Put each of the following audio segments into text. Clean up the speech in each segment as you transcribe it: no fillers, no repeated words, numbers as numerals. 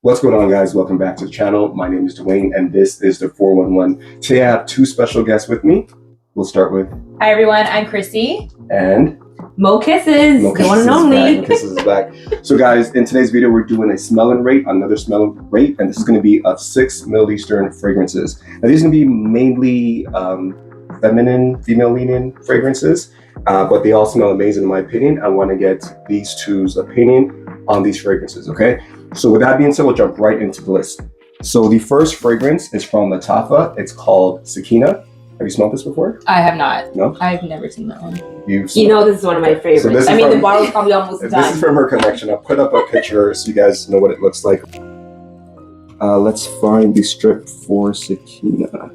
What's going on, guys? Welcome back to the channel. My name is Dwayne and this is the 411. Today I have two special guests with me. We'll start with... Hi everyone, I'm Crissy. And... Mo Kisses, Mo the one and only. Mo Kisses is back. So guys, in today's video, we're doing a smell and rate, another smell and rate, and this is going to be of 6 Middle Eastern fragrances. Now these are going to be mainly feminine, female-leaning fragrances, but they all smell amazing in my opinion. I want to get these two's opinion on these fragrances, okay? So with that being said, we'll jump right into the list. So the first fragrance is from Lattafa. It's called Sakeena. Have you smelled this before? I have not. No? I've never seen that one. You know this is one of my favorites. So the bottle's probably almost done. This is from her collection. I'll put up a picture so you guys know what it looks like. Let's find the strip for Sakeena.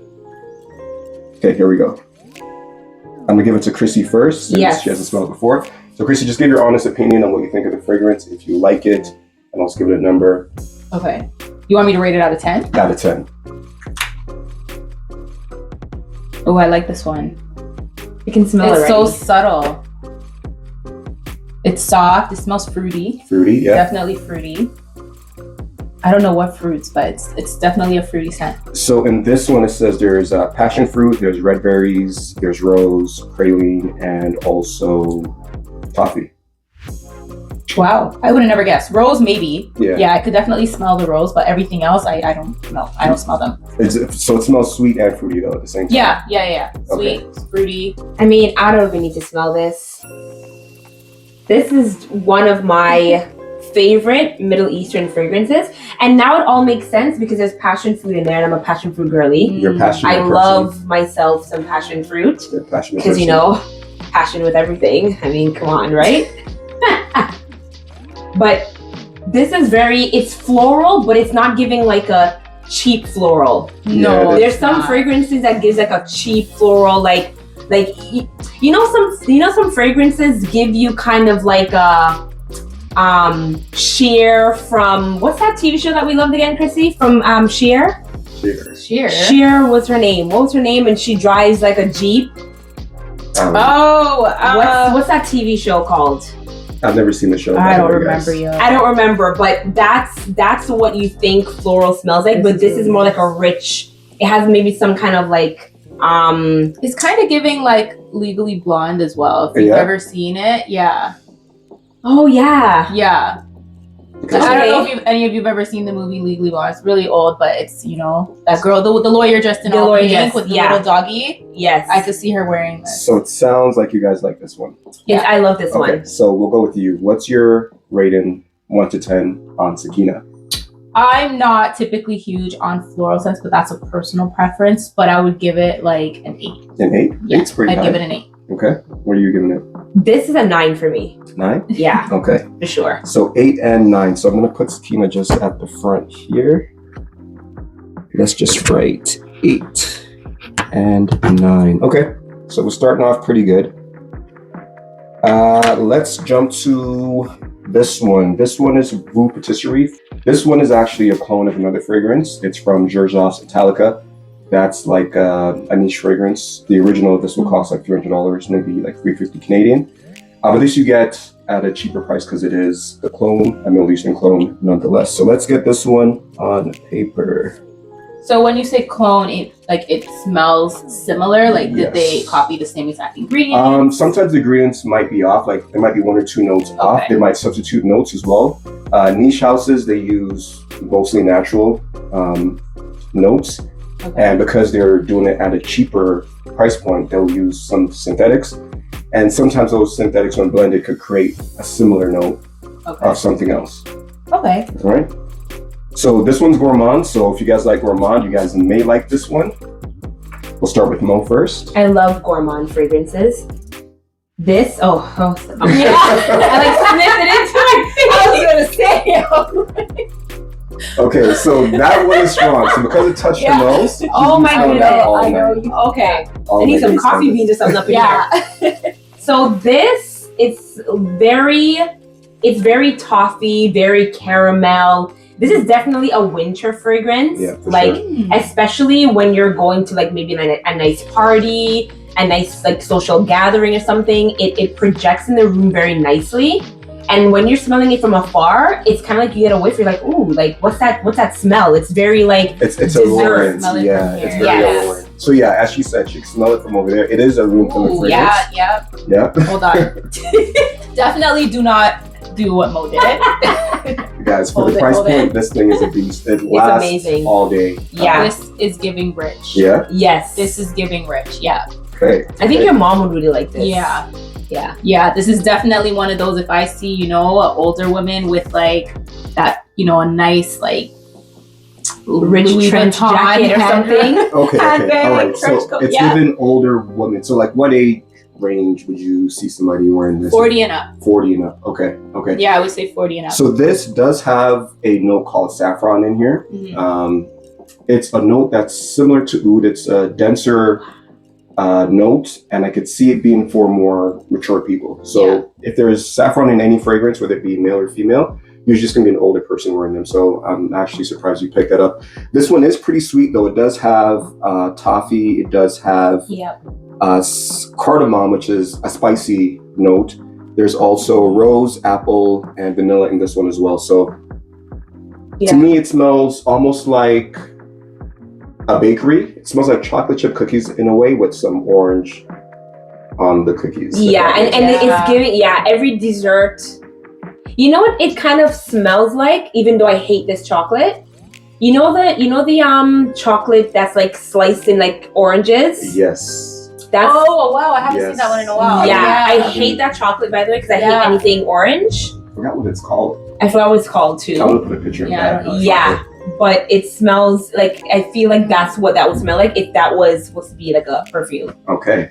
Okay, here we go. I'm gonna give it to Crissy first, since yes. She hasn't smelled it before. So Crissy, just give your honest opinion on what you think of the fragrance, if you like it, and I'll give it a number. Okay. You want me to rate it out of 10? Out of 10. Oh, I like this one. You can smell it It's already. so subtle. It's soft. It smells fruity. Fruity, yeah. Definitely fruity. I don't know what fruits, but it's definitely a fruity scent. So in this one, it says there's passion fruit, there's red berries, there's rose, praline, and also toffee. Wow. I would have never guessed. Rose, maybe. Yeah. Yeah, I could definitely smell the rose, but everything else, I don't know. I don't smell them. So it smells sweet and fruity though at the same time. Yeah. Sweet, fruity. I mean, I don't even need to smell this. This is one of my favorite Middle Eastern fragrances. And now it all makes sense because there's passion fruit in there and I'm a passion fruit girly. You're passionate. I love myself some passion fruit. You're passionate. Because, you know, passion with everything. I mean, come on, right? But this is it's floral, but it's not giving like a cheap floral. No, There's some fragrances that gives like a cheap floral, like you know some fragrances give you kind of like a Cher from what's that TV show that we loved again, Crissy? From Cher? Cher, what's her name? What was her name? And she drives like a Jeep. What's that TV show called? I've never seen the show. I don't remember you. I don't remember, but that's what you think floral smells like. But this is more like a rich. It has maybe some kind of like. It's kind of giving like Legally Blonde as well. If you've ever seen it, yeah. Oh yeah. Yeah. Okay. I don't know if any of you've ever seen the movie Legally Blonde. It's really old, but it's, you know, that girl, the lawyer dressed in all pink with the little doggy. Yes. I could see her wearing this. So it sounds like you guys like this one. Yes, I love this one. Okay, so we'll go with you. What's your rating 1 to 10 on Sakeena? I'm not typically huge on floral scents, but that's a personal preference. But I would give it like an 8. An 8? Yeah, 8's pretty high. I'd give it an 8. Okay. What are you giving it? This is a 9 for me. 9? Yeah. Okay. For sure. So 8 and 9. So I'm going to put Sakeena just at the front here. Let's just write 8 and 9. Okay. So we're starting off pretty good. Let's jump to this one. This one is Voux Patisserie. This one is actually a clone of another fragrance. It's from Georges Italica. That's like a niche fragrance. The original of this will cost like $300, maybe like $350 Canadian. But this you get at a cheaper price because it is a clone, a Middle Eastern clone nonetheless. So let's get this one on paper. So when you say clone, it smells similar. Like, did they copy the same exact ingredients? Sometimes the ingredients might be off. Like there might be 1 or 2 notes off. They might substitute notes as well. Niche houses, they use mostly natural notes. Okay. And because they're doing it at a cheaper price point, they'll use some synthetics. And sometimes those synthetics, when blended, could create a similar note of something else. Okay. All right. So this one's gourmand. So if you guys like gourmand, you guys may like this one. We'll start with Mo first. I love gourmand fragrances. This, yeah. I like sniffed it into my face. I was gonna say. Okay, so that one is strong. So because it touched your nose. Oh my goodness. I know you. Okay. I need some coffee beans or something up in here. So this, it's very toffee, very caramel. This is definitely a winter fragrance. Yeah, especially when you're going to like maybe a nice party, a nice like social gathering or something. It projects in the room very nicely. And when you're smelling it from afar, it's kind of like you get a whiff. You're like, ooh, like what's that smell? It's very like it's dessert. alluring. Smell it Yeah, from it's here. very Yes. alluring. So yeah, as she said, she can smell it from over there. It is a room full of Ooh, fragrance. yeah. Yeah. Hold on. Definitely do not do what Mo did. Guys, for Hold the it, price hold point, it. this thing is a beast. It lasts amazing. all day. Yeah. This is giving rich. Yeah. Yes. This is giving rich. Yeah. Okay. I think your mom would really like this. Yeah. Yeah. Yeah. This is definitely one of those. If I see, you know, an older woman with like that, you know, a nice like Rich Louis trench Vuitton jacket or something. Okay. Handbag, All right. So trench coat, it's yeah. given older women. So like, what age range would you see somebody wearing this? 40 and up. 40 and up. Okay. Okay. Yeah, I would say 40 and up. So this does have a note called saffron in here. Mhm. It's a note that's similar to oud. It's a denser note, and I could see it being for more mature people. So Yeah. if there's saffron in any fragrance, whether it be male or female, usually it's going to be an older person wearing them. So I'm actually surprised you picked that up. This one is pretty sweet, though. It does have toffee. It does have Yep. cardamom, which is a spicy note. There's also rose, apple, and vanilla in this one as well. So Yeah. to me, it smells almost like a bakery. It smells like chocolate chip cookies in a way with some orange on the cookies. Yeah, and Yeah. it's giving every dessert. You know what it kind of smells like, even though I hate this chocolate? You know the chocolate that's like sliced in like oranges? Yes. That's Oh wow, I haven't Yes. seen that one in a while. yeah, I hate that chocolate, by the way, because I Yeah. hate anything orange. I forgot what it's called. I forgot what it's called I'm too. gonna put a picture of Yeah, I that. don't know. Yeah, but it smells like, I feel like that's what that would smell like if that was supposed to be like a perfume. Okay.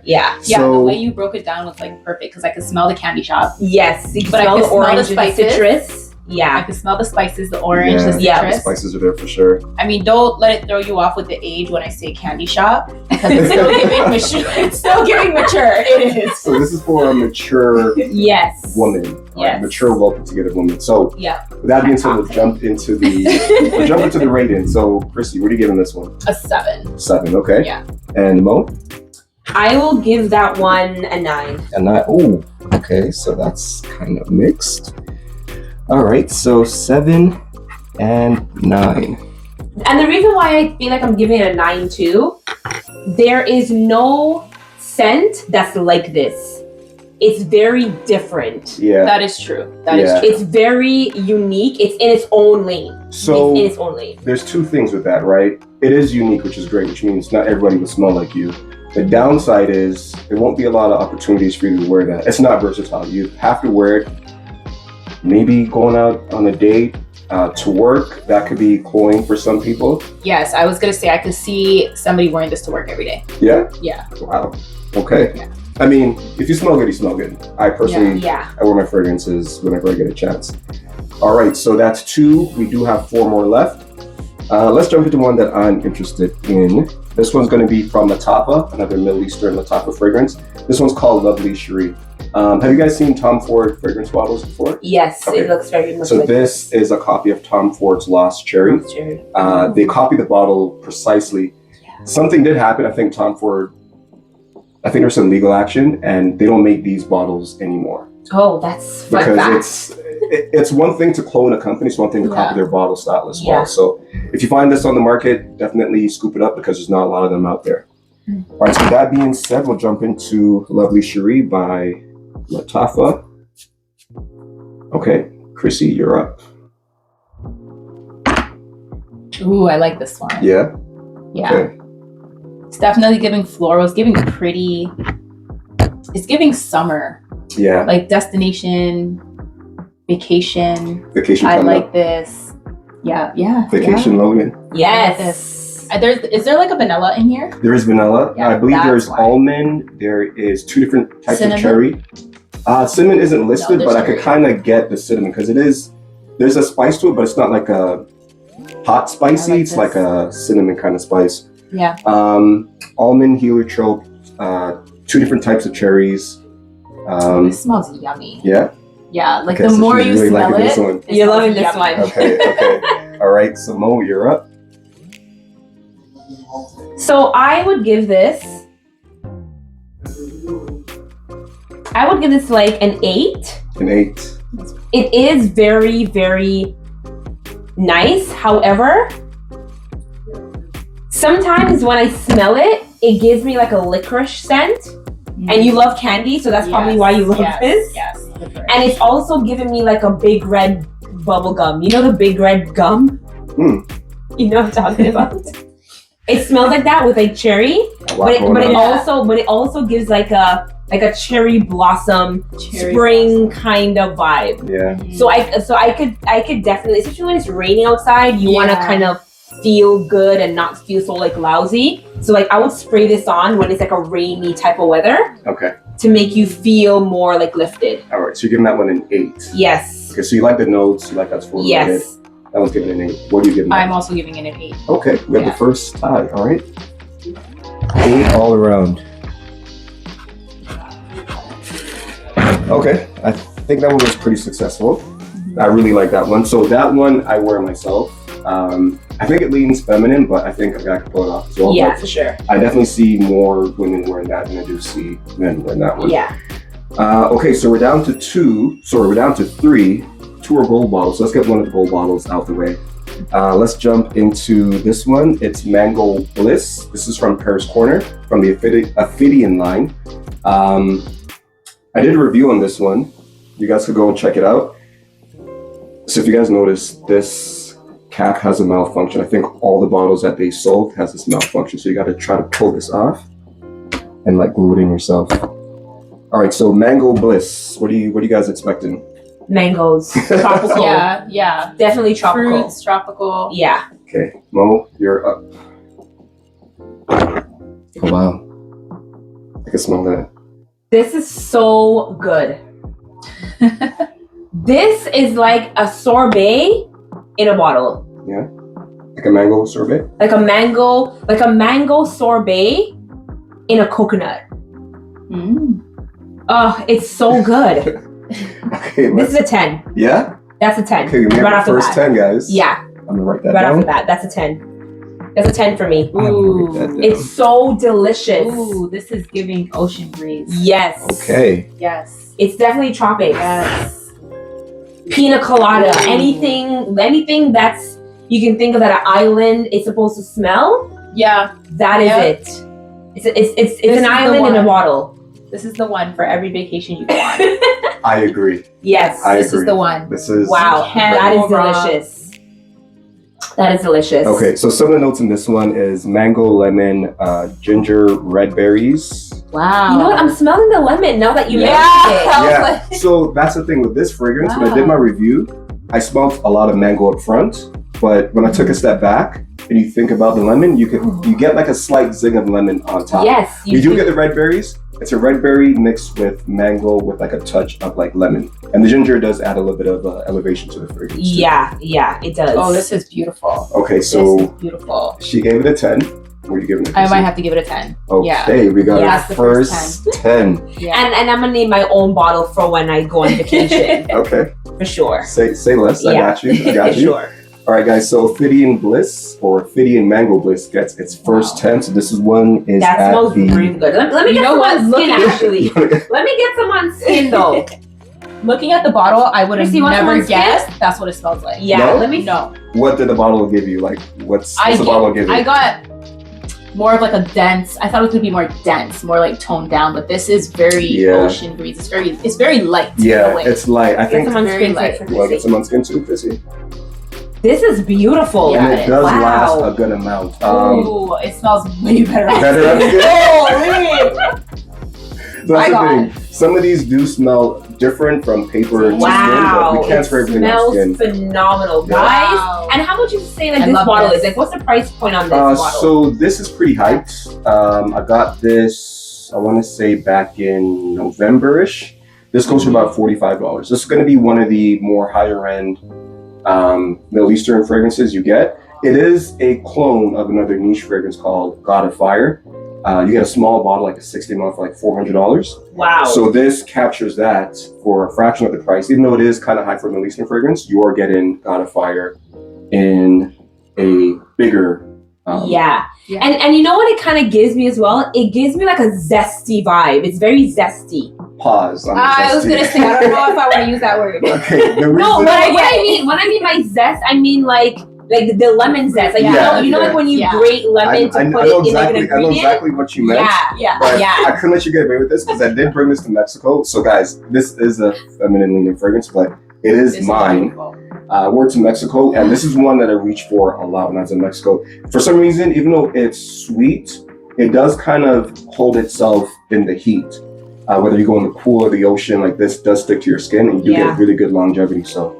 Yeah. Yeah, the So way you broke it down was like perfect because I could smell the candy shop. Yes, you can But I smell can the smell the orange and the spices. citrus. I Yeah. could smell the spices, the orange, the Yeah. the citrus. spices are there for sure. I mean, don't let it throw you off with the age when I say candy shop because it's still giving mature. It's still giving mature. It is. So this is for a mature Yes. woman, right? Yes. Mature, well put together woman. So Yeah. with that being said, we'll jump into the rating. So Crissy, what are you giving this one? A 7. 7. Okay. Yeah. And Mo? I will give that one a 9. And okay, so that's kind of mixed. All right, so 7 and 9. And the reason why I feel like I'm giving it a 9 too, there is no scent that's like this. It's very different. Yeah. That is true. That is Yeah. true. It's very unique. It's in its own lane. So it's in its own lane. there's two things with that, right? It is unique, which is great, which means not everybody will smell like you. The downside is there won't be a lot of opportunities for you to wear that. It's not versatile. You have to wear it maybe going out on a date, to work. That could be cloying for some people. Yes, I was gonna say I could see somebody wearing this to work every day. Yeah? Yeah. Wow. Okay. Yeah. I mean, if you smell good, you smell good. I personally, Yeah. I wear my fragrances whenever I get a chance. All right, so that's 2. We do have 4 more left. Let's jump into one that I'm interested in. This one's going to be from Lattafa, another Middle Eastern Lattafa fragrance. This one's called Lovely Cherie. Have you guys seen Tom Ford fragrance bottles before? Yes, Okay. it looks very much So like this is a copy of Tom Ford's Lost Cherry. Cherry. They copied the bottle precisely. Something did happen. I think there's some legal action, and they don't make these bottles anymore. Oh, that's fun Because fact. it's one thing to clone a company, it's one thing to copy Yeah. their bottle style as Yeah. well. So if you find this on the market, definitely scoop it up because there's not a lot of them out there. All right, so that being said, we'll jump into Lovely Cherie by Lattafa. Okay, Crissy, you're up. Ooh, I like this one. Yeah? Yeah. Okay. It's definitely giving floral. It's giving pretty. It's giving summer. Yeah. Like destination, vacation. Vacation I coming like up. this. Yeah. Vacation Logan. Yes. Is there like a vanilla in here? There is vanilla. Yeah, I believe that's there's why. almond. There is 2 different types Cinnamon? of cherry. Cinnamon isn't listed, there's but I could cherry. kind of get the cinnamon because there's a spice to it, but it's not like a hot spicy. I like It's this. like a cinnamon kind of spice. Yeah. Almond, heliotrope, 2 different types of cherries. This smells yummy. Yeah. Yeah. Like Okay, the so more she's you really smell liking it, this one. it You're smells loving this yummy. one. Okay. All right, so Mo, you're up. So I would give this like an 8 An 8. It is very, very nice. However, sometimes when I smell it, it gives me like a licorice scent. And you love candy, so that's probably why you love this. Yes. And it's also giving me like a big red bubble gum. You know the big red gum? You know what I'm talking about? It smells like that with like cherry, but it also gives like a cherry blossom spring kind of vibe. Yeah. So I could definitely, especially when it's raining outside, you want to kind of feel good and not feel so like lousy. So like I would spray this on when it's like a rainy type of weather. Okay. To make you feel more like lifted. All right. So you're giving that one an 8. Yes. Okay. So you like the notes. You like that's full. Yes. That one's giving an 8. What are you giving? I'm also giving it an 8. Okay. We have the first tie. All right. 8 all around. Okay. I think that one was pretty successful. I really like that one. So that one I wear myself. I think it leans feminine, but I think I can pull it off as well. Yeah, but for sure. I definitely see more women wearing that than I do see men wearing that one. Yeah. Okay, so we're down to 2. Sorry, we're down to 3. 2 are gold bottles. So let's get one of the gold bottles out the way. Let's jump into this one. It's Mango Bliss. This is from Paris Corner, from the Ophidian line. I did a review on this one. You guys could go and check it out. So if you guys notice, this cap has a malfunction. I think all the bottles that they sold has this malfunction. So you got to try to pull this off and like glue it in yourself. All right, so Mango Bliss. What are you guys expecting? Mangoes. Tropical. Yeah. Definitely tropical. Fruits, tropical. Yeah. Okay, Mo, you're up. Oh wow, I can smell that. This is so good. This is like a sorbet in a bottle. Yeah, like a mango sorbet. Like a mango sorbet in a coconut. Oh, it's so good. Okay, This is a 10. Yeah? That's a 10. Okay, we have Right the off the first bat. 10, guys. Yeah. I'm gonna write that Right down. off the bat, that's a 10. That's a 10 for me. I'm gonna write that down. It's so delicious. Ooh, this is giving ocean breeze. Yes. Okay. Yes. It's definitely tropics. Yes. Pina colada. Ooh. Anything that's you can think of that an island is supposed to smell. Yeah. That is it. It's is an the island in a one. bottle. This is the one for every vacation you go on. I agree. Yes. This is the one. This is Wow. can't That is go wrong. delicious. That is delicious. Okay, so some of the notes in this one is mango, lemon, ginger, red berries. Wow. You know what? I'm smelling the lemon now that you Yeah. mentioned it. Yeah. So that's the thing with this fragrance. When I Wow. did my review, I smelled a lot of mango up front, but when I took a step back and you think about the lemon, you get like a slight zing of lemon on top. Yes. You do get the red berries. It's a red berry mixed with mango with like a touch of like lemon, and the ginger does add a little bit of elevation to the fragrance. too. Yeah, it does. Oh, this is beautiful. Okay, This so is beautiful. she gave it a 10. What are you giving it? I might have to give it a 10. Okay, we got Yeah, our that's the first 10. Yeah. And I'm gonna need my own bottle for when I go on vacation. Okay, For sure. say less. I Yeah. got you. I got you. Sure. All right, guys. So Ophidian Bliss or Ophidian Mango Bliss gets its first 10. So this is one is That at smells the. really good. Let me You get know some what? on skin actually. Let me get some on skin though. Looking at the bottle, I would have Crissy, want some never on skin? guessed that's what it smells like. Yeah, No? let me No. What did the bottle give you? Like, what's the bottle give you? I got more of like a dense. I thought it was gonna be more dense, more like toned down, but this is very Yeah. ocean breeze. It's very light. in a Yeah, way. it's light. I get think. some on very skin light. for You want to get Crissy. some on skin too, Crissy? This is beautiful. Yeah, And it does Wow. last a good amount. Ooh, it smells way better. Better on skin? Holy! So that's My the thing. Some of these do smell different from paper to Wow. skin, but we can't It spray everything on smells skin. phenomenal, Yeah. guys. Wow. And how much you say like I this love bottle this. is? Like, what's the price point on this bottle? So this is pretty hyped. I got this, I want to say back in November-ish. This goes for about $45. This is going to be one of the more higher end Middle Eastern fragrances you get. It is a clone of another niche fragrance called God of Fire. You get a small bottle, like a 60 ml for like $400. Wow. So this captures that for a fraction of the price. Even though it is kind of high for a Middle Eastern fragrance, you are getting God of Fire in a bigger Yeah. And you know what it kind of gives me as well? It gives me like a zesty vibe. It's very zesty. Pause. I was gonna say, I don't know if I want to use that word. Okay. No, when I mean by zest, I mean like the lemon zest. Like you know, like when you grate lemon to put it in like an ingredient. I know exactly what you meant. But I couldn't let you get away with this because I did bring this to Mexico. So guys, this is a feminine leaning fragrance, but it is mine. We're to Mexico, and this is one that I reach for a lot when I was in Mexico. For some reason, even though it's sweet, it does kind of hold itself in the heat. Whether you go in the pool or the ocean, like this does stick to your skin, and you do get really good longevity. So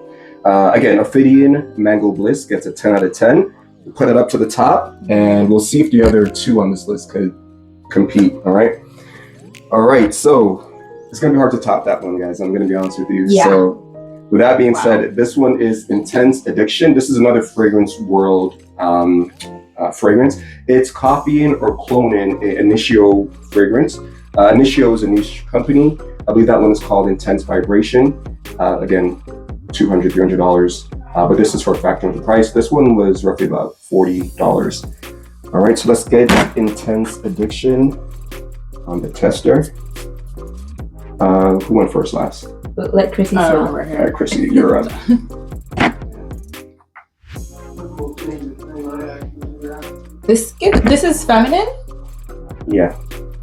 again, Ophidian Mango Bliss gets a 10 out of 10. We'll put it up to the top, and we'll see if the other two on this list could compete. All right, so it's gonna be hard to top that one, guys. I'm gonna be honest with you. So with that being said, this one is Intense Addiction. This is another Fragrance World fragrance. It's copying or cloning Initio fragrance. Initio is a niche company. I believe that one is called Intense Vibration. Again, $200, $300. But this is for a fraction of the price. This one was roughly about $40. All right, so let's get Intense Addiction on the tester. Who went first last? Let Crissy smell. All right, Crissy, you're up. This is feminine? Yeah.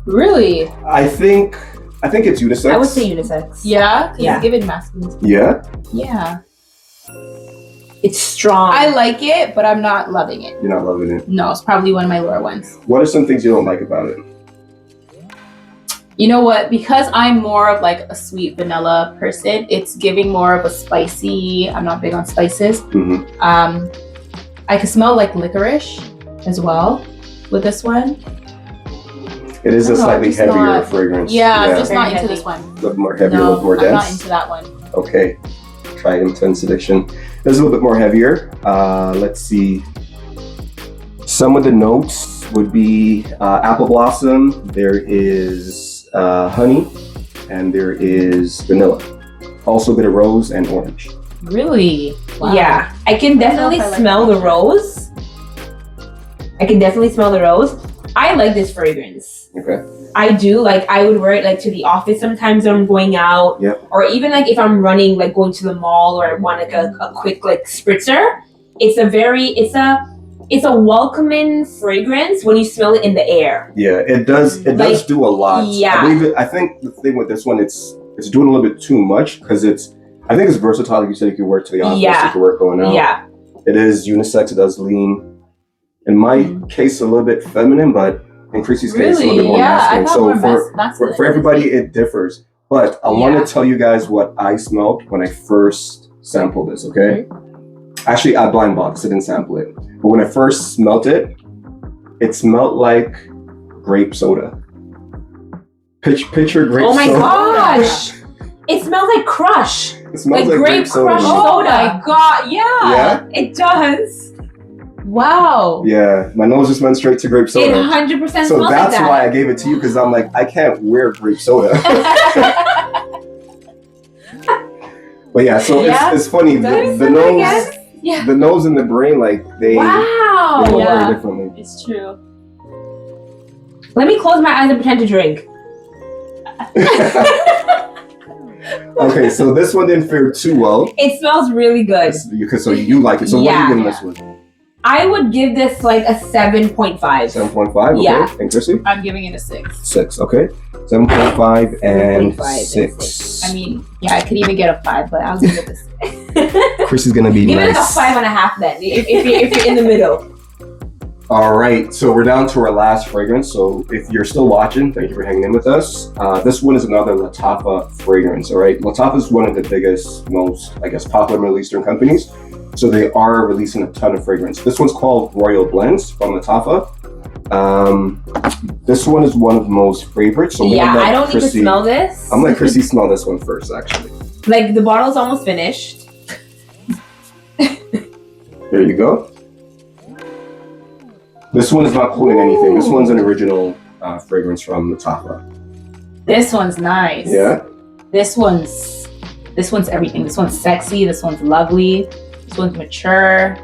Really? I think it's unisex. I would say unisex. Yeah? It's given masculine. Yeah? Yeah. It's strong. I like it, but I'm not loving it. You're not loving it? No, it's probably one of my lower ones. What are some things you don't like about it? You know what? Because I'm more of like a sweet vanilla person, it's giving more of a spicy. I'm not big on spices. I can smell like licorice as well with this one. It is a slightly heavier fragrance. Yeah, I'm just not into this one. A little more heavy, a little more dense. I'm not into that one. Okay, try Intense Addiction. It's a little bit more heavier. Let's see. Some of the notes would be apple blossom. There is honey, and there is vanilla. Also a bit of rose and orange. Really? Wow. Yeah, I can definitely smell the rose. I like this fragrance. Okay. I do. Like, I would wear it like to the office sometimes when I'm going out. Yep. Or even like if I'm running, like going to the mall, or I want like a quick like spritzer. It's a welcoming fragrance when you smell it in the air. Yeah, it does. It does do a lot. Yeah. I think the thing with this one, it's doing a little bit too much because I think it's versatile. Like you said, you can wear it to the office. You can wear it going out. Yeah. It is unisex. It does lean. In my case, a little bit feminine, but in Crissy's case, a little bit more masculine. So for everybody, it differs. But I want to tell you guys what I smelled when I first sampled this. Okay. Actually, I blind bought this. I didn't sample it. But when I first smelled it, it smelled like grape soda. Picture grape soda. Oh my gosh! It smells like Crush. It smells like grape soda. Oh my god! Yeah. It does. Wow. Yeah, my nose just went straight to grape soda. It 100% smells So like that's that. why I gave it to you, because I'm like, I can't wear grape soda. But yeah, so it's funny. The nose. Yeah. The nose and the brain, like they work very differently. It's true. Let me close my eyes and pretend to drink. Okay, so this one didn't fare too well. It smells really good. So you like it. So what are you giving this one? I would give this like a 7.5. 7.5, okay. Yeah. And Crissy? I'm giving it a 6. 6, okay. 7.5 and 7.5 6. I mean, yeah, I could even get a 5, but I'll give it a 6. Crissy's gonna be give nice. Give it like a 5.5 then, if you're in the middle. All right, so we're down to our last fragrance. So if you're still watching, thank you for hanging in with us. This one is another Lattafa fragrance, all right? Lattafa is one of the biggest, most, I guess, popular Middle Eastern companies. So they are releasing a ton of fragrance. This one's called Royal Blends from Lattafa. This one is one of the most favorites. So I don't need to smell this. I'm gonna let Crissy smell this one first, actually. Like, the bottle's almost finished. There you go. This one is not cooling anything. This one's an original fragrance from Lattafa. This one's nice. Yeah? This one's everything. This one's sexy. This one's lovely. This one's mature.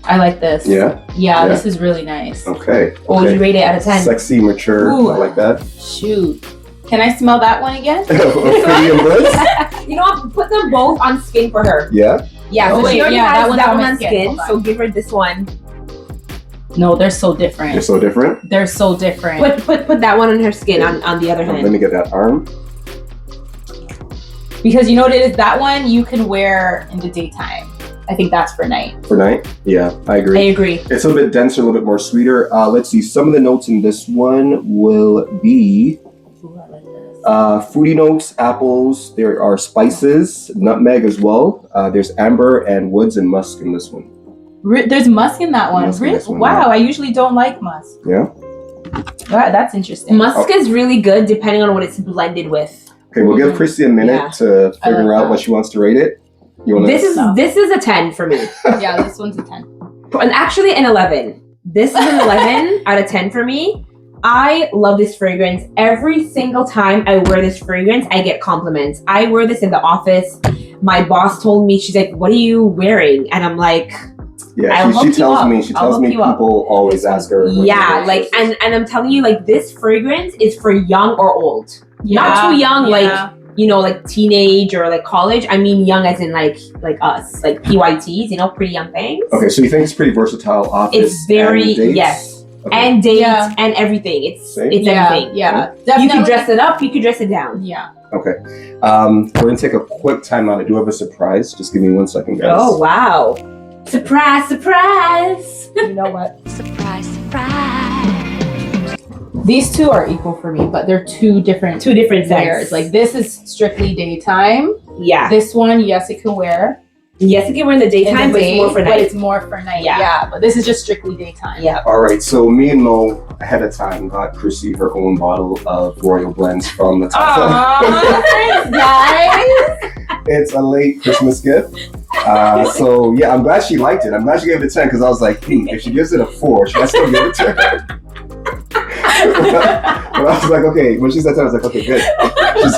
I like this. Yeah? Yeah, this is really nice. Okay. What would you rate it out of 10? Sexy, mature. Ooh. I like that. Shoot. Can I smell that one again? Ophidian Bliss? You know what? Put them both on skin for her. Yeah? Yeah, Oh, so wait, she already yeah, has that one's that on one my on skin. skin, Hold on. so give her this one. No, they're so different. They're so different. They're so different. Put that one on her skin on the other Let hand. me get that arm. Because you know what it is? That one you can wear in the daytime. I think that's for night. For night? Yeah, I agree. I agree. It's a little bit denser, a little bit more sweeter. Let's see. Some of the notes in this one will be Ooh, I like this. fruity notes, apples. There are spices, nutmeg as well. There's amber and woods and musk in this one. There's musk in that one. Musk in this one, Wow, yeah. I usually don't like musk. Yeah? Wow, that's interesting. Musk is really good depending on what it's blended with. Okay, we'll give Crissy a minute Yeah. to I figure like out that. what she wants to rate it. You want This is a 10 for me. Yeah, this one's a 10. And actually an 11. This is an 11 out of 10 for me. I love this fragrance. Every single time I wear this fragrance, I get compliments. I wear this in the office. My boss told me, she's like, what are you wearing? And I'm like, Yeah, I'll she hook you tells up. me. She I'll tells hook me you up. people always ask her. what yeah, her like, fragrance and I'm telling you, like, this fragrance is for young or old. Yeah, Not too young, yeah. like, you know, like teenage or like college. I mean young as in like us, like PYTs, you know, pretty young things. is. Okay, so you think it's pretty versatile office It's very, and dates? yes. Okay. And dates Yeah. and everything. It's Same. everything. Yeah, You definitely. can dress it up, you can dress it down. Yeah. Okay. We're gonna take a quick time out. I do have a surprise. Just give me 1 second, guys. Oh wow. Surprise, surprise. You know what? Surprise, surprise. These two are equal for me, but they're two different Wears. layers. Like this is strictly daytime. Yeah. This one, yes, it can wear Yes, it can wear in the daytime, in the but it's more for but night. it's more for night. Yeah. Yeah, but this is just strictly daytime. Yeah. All right, so me and Mo ahead of time got Crissy her own bottle of Royal Blends from Lattafa. Aww, thanks, guys. It's a late Christmas gift. So yeah, I'm glad she liked it. I'm glad she gave it a 10 because I was like, hey, if she gives it a 4, should I still give it to her? But I was like, okay, when she said that, I was like, okay, good.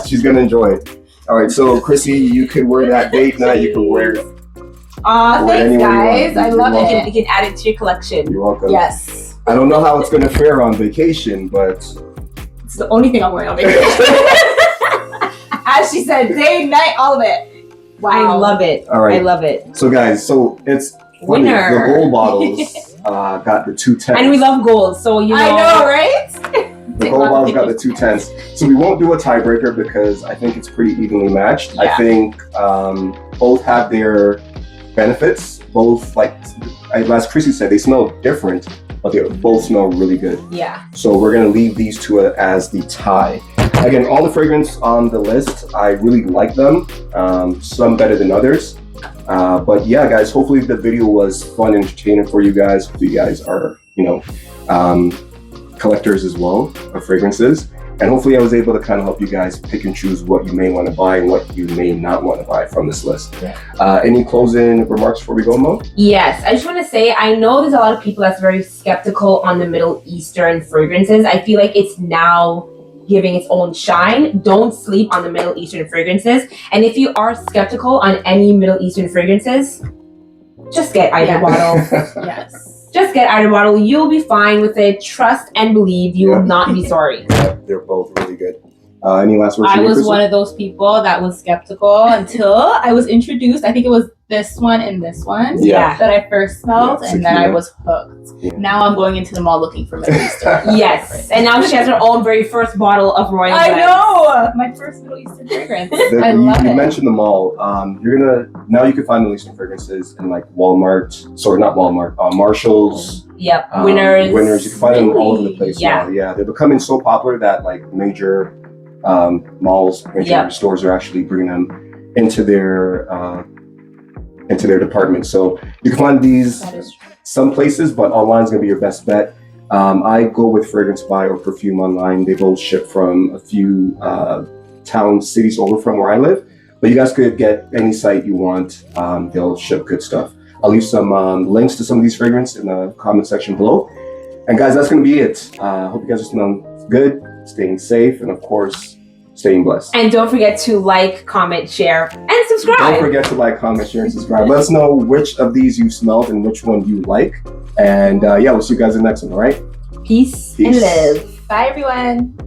She's gonna enjoy it. All right, so Crissy, you could wear that date night. You could wear it. Aw, Wear it thanks, anywhere you guys. want. I love You're You it. can add it to your collection. You're welcome. Yes. I don't know how it's gonna fare on vacation, but It's the only thing I'm wearing on vacation. As she said, day, night, all of it. Wow. I love it. all right. I love it. So guys, so it's funny, Winner. the gold bottles got the 2 10s. And we love gold, so you know. I know, right? The gold bottles got the 2 10s. So we won't do a tiebreaker because I think it's pretty evenly matched. I Yeah. think both have their benefits. Both, like as Crissy said, they smell different, but they both smell really good. Yeah. So we're gonna leave these two as the tie. Again, all the fragrance on the list, I really like them. Some better than others. But yeah, guys, hopefully the video was fun and entertaining for you guys. Hopefully you guys are, collectors as well of fragrances. And hopefully I was able to kind of help you guys pick and choose what you may want to buy and what you may not want to buy from this list. Yeah. Any closing remarks before we go, Mo? Yes, I just want to say, I know there's a lot of people that's very skeptical on the Middle Eastern fragrances. I feel like it's now giving its own shine. Don't sleep on the Middle Eastern fragrances. And if you are skeptical on any Middle Eastern fragrances, just get either Yeah. bottle. Yes. Just get either bottle. You'll be fine with it. Trust and believe. You Yeah. will not be sorry. They're both really good. Any last words? I from you, was Crissy? one of those people that was skeptical until I was introduced. I think it was this one and this one Yeah. that I first smelled, Yeah, and then I Sakina. was hooked. Yeah. Now I'm going into the mall looking for Middle Eastern. Yes. And now she has her own very first bottle of Royal I Blend. know! My first Middle Eastern fragrance. I You love it. mentioned the mall. You're gonna now you can find Middle Eastern fragrances in like Walmart. Sorry, not Walmart. Marshalls. Yep. Winners. Winners. You can find them all over the Really? place Yeah. now. Yeah, they're becoming so popular that like major malls, major Yeah. stores are actually bringing them into their department. So you can find these That is true. some places, but online is gonna be your best bet. I go with Fragrance Buy or Perfume Online. They both ship from a few towns, cities over from where I live. But you guys could get any site you want. They'll ship good stuff. I'll leave some links to some of these fragrances in the comment section below. And guys, that's gonna be it. Hope you guys are smelling good, staying safe, and of course, staying blessed. And don't forget to like, comment, share, and subscribe. subscribe. Don't forget to like, comment, share, and subscribe. Let us know which of these you smelled and which one you like. And yeah, we'll see you guys in the next one, all right? Peace. Peace. And love. Bye, everyone.